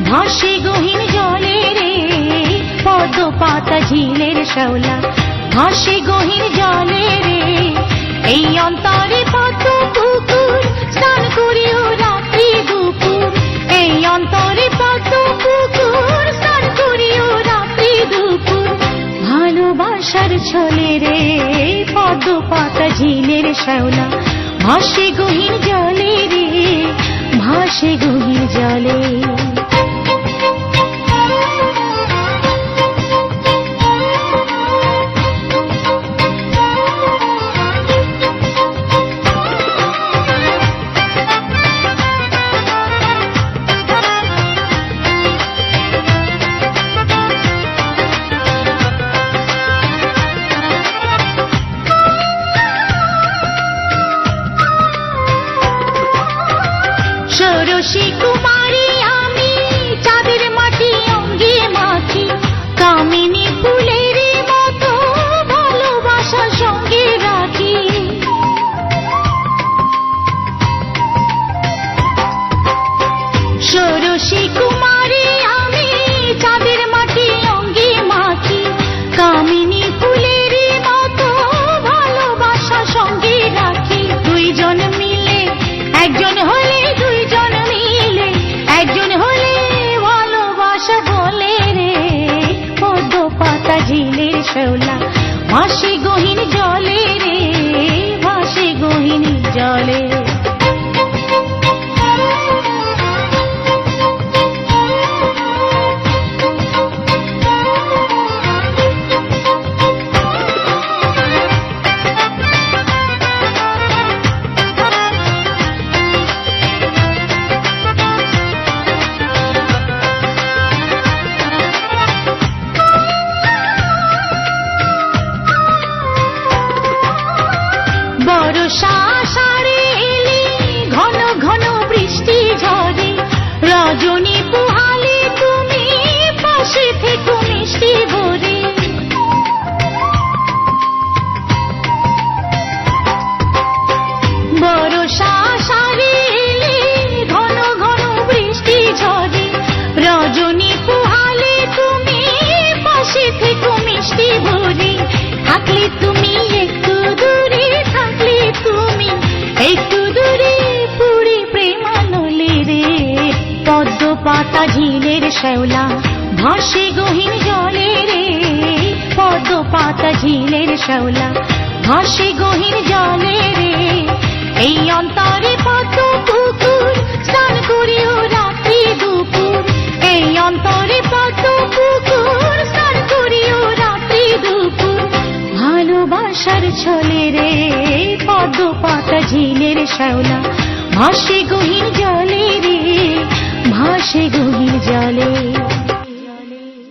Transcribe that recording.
ভাসে গহীন জলে রে পদ্ম পাতা ঝিলের শ্যাওলা ভাসে গহীন জলে রে এই অন্তরে পদ্ম পুকুর স্নান করিও রাত্রি দুপুর এই অন্তরে পদ্ম পুকুর স্নান করিও রাত্রি দুপুর ভালোবাসার ছলে রে পদ্ম পাতা ঝিলের শ্যাওলা ভাসে গহীন জলে রে ভাসে গহীন জলে ষোড়শী কুমারী আমি চাঁদের মাটি অঙ্গে মাখি কামিনী ফুলের মতো ভালোবাসা সঙ্গে রাখি ষোড়শী কুমারী আমি চাঁদের মাটি অঙ্গে মাখি কামিনী ফুলের মতো ভালোবাসা সঙ্গে রাখি দুইজন মিলে একজন হলে ঝিলের শ্যাওলা ভাসে গহীন জলে রে ভাসে গহীন জলে বর্ষা আষাঢ়ে এলে ঘন ঘন বৃষ্টি ঝরে রজনী পোহালে তুমি পাশে থেকো মিষ্টি ভরে বর্ষা আষাঢ়ে এলে ঘন ঘন বৃষ্টি ঝরে রজনী পোহালে তুমি পাশে থেকো মিষ্টি ভরে থাকলে তুমি একটু দূরে তুমি একটু দূরে পুরি প্রেমানলে রে পদ্ম পাতা ঝিলের শ্যাওলা ভাসে গহীন জলে রে পদ্ম পাতা ঝিলের শ্যাওলা ভাসে গহীন জলে রে এই অন্তরে পদ্ম পুকুর স্নান করিও রাত্রি দুপুর এই অন্তরে পদ্ম পুকুর স্নান করিও রাত্রি দুপুর ভালোবাসার ছলে রে পদ্ম পাতা ঝিলের শ্যাওলা ভাসে গহীন জলে রে ভাসে গহীন জলে।